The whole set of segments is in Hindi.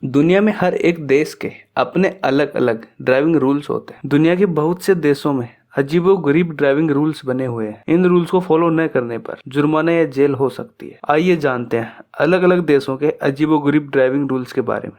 दुनिया में हर एक देश के अपने अलग अलग ड्राइविंग रूल्स होते हैं। दुनिया के बहुत से देशों में अजीबोगरीब ड्राइविंग रूल्स बने हुए हैं। इन रूल्स को फॉलो न करने पर जुर्माना या जेल हो सकती है। आइए जानते हैं अलग अलग देशों के अजीबोगरीब ड्राइविंग रूल्स के बारे में।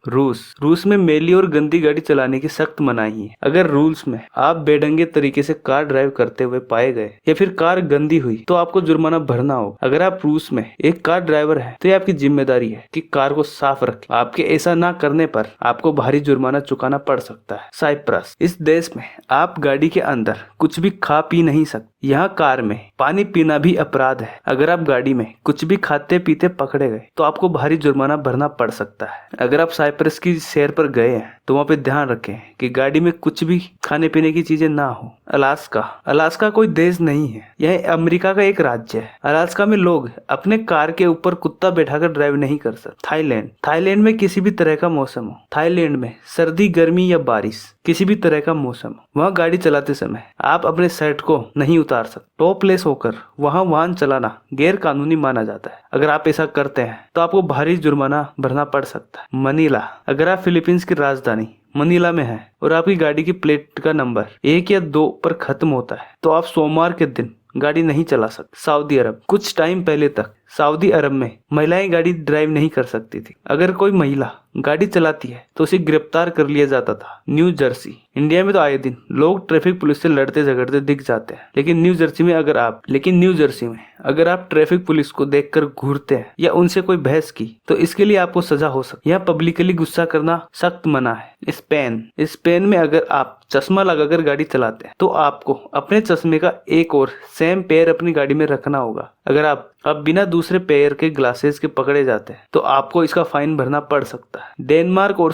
रूस में मैली और गंदी गाड़ी चलाने की सख्त मनाही है। अगर रूल्स में आप बेढंगे तरीके से कार ड्राइव करते हुए पाए गए या फिर कार गंदी हुई तो आपको जुर्माना भरना होगा। अगर आप रूस में एक कार ड्राइवर है तो ये आपकी जिम्मेदारी है कि कार को साफ रखें। आपके ऐसा न करने पर आपको भारी जुर्माना चुकाना पड़ सकता है। साइप्रस, इस देश में आप गाड़ी के अंदर कुछ भी खा पी नहीं सकते। यहाँ कार में पानी पीना भी अपराध है। अगर आप गाड़ी में कुछ भी खाते पीते पकड़े गए तो आपको भारी जुर्माना भरना पड़ सकता है। अगर आप साइप्रस की सैर पर गए हैं तो वहाँ पे ध्यान रखें कि गाड़ी में कुछ भी खाने पीने की चीजें ना हो। अलास्का कोई देश नहीं है, यह अमेरिका का एक राज्य है। अलास्का में लोग अपने कार के ऊपर कुत्ता बैठाकर ड्राइव नहीं कर सकते। थाईलैंड में किसी भी तरह का मौसम हो, थाईलैंड में सर्दी, गर्मी या बारिश किसी भी तरह का मौसम हो, वहाँ गाड़ी चलाते समय आप अपने शर्ट को नहीं उतार सकते। टॉपलेस होकर वहाँ वाहन चलाना गैर कानूनी माना जाता है। अगर आप ऐसा करते हैं तो आपको भारी जुर्माना भरना पड़ सकता है। मनीला, अगर आप फिलीपींस की राजधानी मनीला में है और आपकी गाड़ी की प्लेट का नंबर 1 या 2 पर खत्म होता है तो आप सोमवार के दिन गाड़ी नहीं चला सकते। सऊदी अरब, कुछ टाइम पहले तक सऊदी अरब में महिलाएं गाड़ी ड्राइव नहीं कर सकती थी। अगर कोई महिला गाड़ी चलाती है तो उसे गिरफ्तार कर लिया जाता था। न्यू जर्सी, इंडिया में तो आए दिन लोग ट्रैफिक पुलिस से लड़ते झगड़ते दिख जाते हैं, लेकिन न्यू जर्सी में अगर आप ट्रैफिक पुलिस को देखकर घूरते हैं या उनसे कोई बहस की तो इसके लिए आपको सजा हो सकती है। यहाँ पब्लिकली गुस्सा करना सख्त मना है। स्पेन में अगर आप चश्मा लगाकर गाड़ी चलाते हैं तो आपको अपने चश्मे का एक और सेम पेयर अपनी गाड़ी में रखना होगा। अगर आप बिना दूसरे पेयर के ग्लासेस के पकड़े जाते हैं तो आपको इसका फाइन भरना पड़ सकता है। डेनमार्क और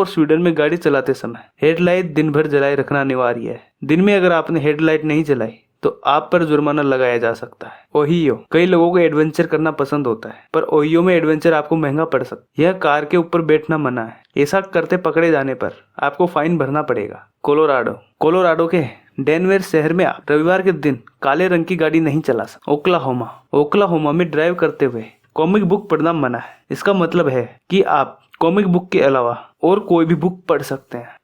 स्वीडन में गाड़ी चलाते समय हेडलाइट दिन भर जलाए रखना अनिवार्य है। दिन में अगर आपने हेडलाइट नहीं जलाई तो आप पर जुर्माना लगाया जा सकता है। ओहियो, कई लोगों को एडवेंचर करना पसंद होता है पर ओहियो में एडवेंचर आपको महंगा पड़ सकता है। यह कार के ऊपर बैठना मना है। ऐसा करते पकड़े जाने पर आपको फाइन भरना पड़ेगा। कोलोराडो के डेनवर शहर में आप रविवार के दिन काले रंग की गाड़ी नहीं चला सकते। ओक्लाहोमा में ड्राइव करते हुए कॉमिक बुक पढ़ना मना है। इसका मतलब है कि आप कॉमिक बुक के अलावा और कोई भी बुक पढ़ सकते हैं।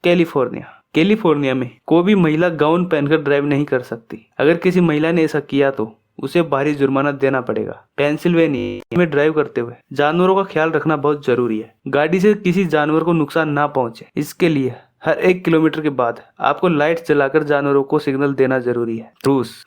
कैलिफोर्निया में कोई भी महिला गाउन पहनकर ड्राइव नहीं कर सकती। अगर किसी महिला ने ऐसा किया तो उसे भारी जुर्माना देना पड़ेगा। पेंसिल्वेनिया में ड्राइव करते हुए जानवरों का ख्याल रखना बहुत जरूरी है। गाड़ी से किसी जानवर को नुकसान ना पहुंचे, इसके लिए हर 1 किलोमीटर के बाद आपको लाइट जलाकर जानवरों को सिग्नल देना जरूरी है।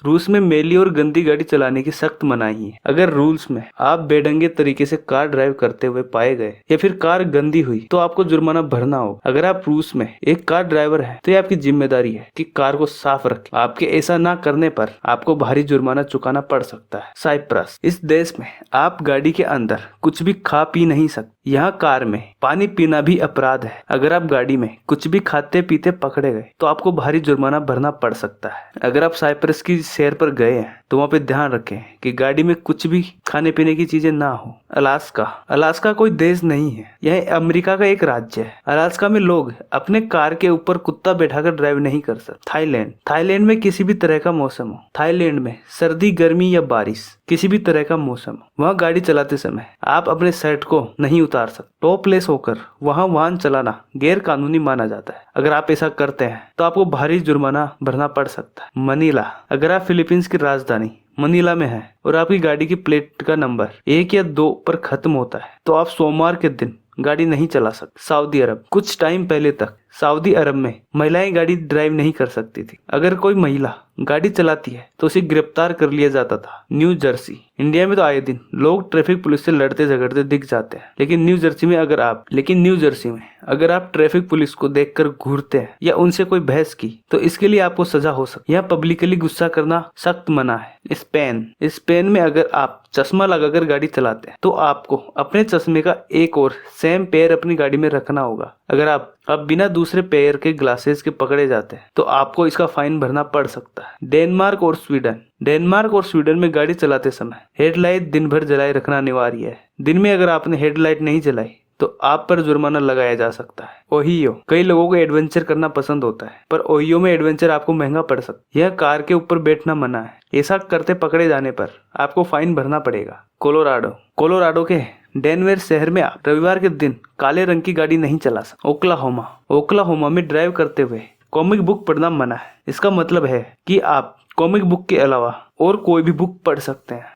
रूस में मैली और गंदी गाड़ी चलाने की सख्त मनाही है। अगर रूल्स में आप बेढंगे तरीके से कार ड्राइव करते हुए पाए गए या फिर कार गंदी हुई तो आपको जुर्माना भरना होगा। अगर आप रूस में एक कार ड्राइवर है तो ये आपकी जिम्मेदारी है कि कार को साफ रखें। आपके ऐसा न करने पर आपको भारी जुर्माना चुकाना पड़ सकता है। साइप्रस, इस देश में आप गाड़ी के अंदर कुछ भी खा पी नहीं सकते। यहाँ कार में पानी पीना भी अपराध है। अगर आप गाड़ी में कुछ भी खाते पीते पकड़े गए तो आपको भारी जुर्माना भरना पड़ सकता है। अगर आप साइप्रस की सैर पर गए हैं तो वहाँ पे ध्यान रखें कि गाड़ी में कुछ भी खाने पीने की चीजें ना हो। अलास्का कोई देश नहीं है, यह अमेरिका का एक राज्य है। अलास्का में लोग अपने कार के ऊपर कुत्ता बैठाकर ड्राइव नहीं कर सकते। थाईलैंड में किसी भी तरह का मौसम हो, थाईलैंड में सर्दी, गर्मी या बारिश किसी भी तरह का मौसम हो, वहाँ गाड़ी चलाते समय आप अपने शर्ट को नहीं उतार सकते। टॉपलेस होकर वहाँ वाहन चलाना गैर कानूनी माना जाता है। अगर आप ऐसा करते हैं तो आपको भारी जुर्माना भरना पड़ सकता है। मनीला, अगर आप फिलीपींस की राजधानी मनीला में है और आपकी गाड़ी की प्लेट का नंबर 1 या 2 पर खत्म होता है तो आप सोमवार के दिन गाड़ी नहीं चला सकते। सऊदी अरब, कुछ टाइम पहले तक सऊदी अरब में महिलाएं गाड़ी ड्राइव नहीं कर सकती थी। अगर कोई महिला गाड़ी चलाती है तो उसे गिरफ्तार कर लिया जाता था। न्यू जर्सी, इंडिया में तो आए दिन लोग ट्रैफिक पुलिस से लड़ते झगड़ते दिख जाते हैं, लेकिन न्यू जर्सी में अगर आप ट्रैफिक पुलिस को देखकर घूरते हैं या उनसे कोई बहस की तो इसके लिए आपको सजा हो सकती है। यहाँ पब्लिकली गुस्सा करना सख्त मना है। स्पेन में अगर आप चश्मा लगाकर गाड़ी चलाते हैं तो आपको अपने चश्मे का एक और सेम पेयर अपनी गाड़ी में रखना होगा। अगर आप बिना दूसरे पेयर के ग्लासेस के पकड़े जाते हैं तो आपको इसका फाइन भरना पड़ सकता है। डेनमार्क और स्वीडन में गाड़ी चलाते समय हेडलाइट दिन भर जलाए रखना अनिवार्य है। दिन में अगर आपने हेडलाइट नहीं जलाई तो आप पर जुर्माना लगाया जा सकता है। ओहियो, कई लोगों को एडवेंचर करना पसंद होता है पर ओहियो में एडवेंचर आपको महंगा पड़ सकता है। यह कार के ऊपर बैठना मना है। ऐसा करते पकड़े जाने पर आपको फाइन भरना पड़ेगा। कोलोराडो के डेनवर शहर में आप रविवार के दिन काले रंग की गाड़ी नहीं चला सकते। ओक्लाहोमा में ड्राइव करते हुए कॉमिक बुक पढ़ना मना है। इसका मतलब है कि आप कॉमिक बुक के अलावा और कोई भी बुक पढ़ सकते हैं।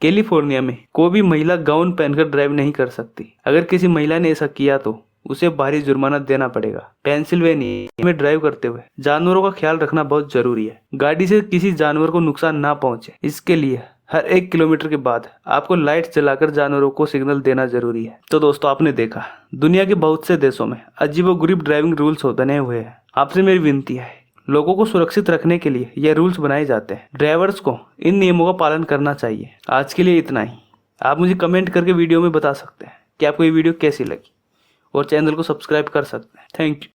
कैलिफोर्निया में कोई भी महिला गाउन पहनकर ड्राइव नहीं कर सकती। अगर किसी महिला ने ऐसा किया तो उसे भारी जुर्माना देना पड़ेगा। पेंसिल्वेनिया में ड्राइव करते हुए जानवरों का ख्याल रखना बहुत जरूरी है। गाड़ी से किसी जानवर को नुकसान ना पहुंचे, इसके लिए हर 1 किलोमीटर के बाद आपको लाइट जलाकर जानवरों को सिग्नल देना जरूरी है। तो दोस्तों, आपने देखा दुनिया के बहुत से देशों में अजीबोगरीब ड्राइविंग रूल्स बने हुए हैं। आपसे मेरी विनती है, लोगों को सुरक्षित रखने के लिए ये रूल्स बनाए जाते हैं। ड्राइवर्स को इन नियमों का पालन करना चाहिए। आज के लिए इतना ही। आप मुझे कमेंट करके वीडियो में बता सकते हैं कि आपको ये वीडियो कैसी लगी और चैनल को सब्सक्राइब कर सकते हैं। Thank you.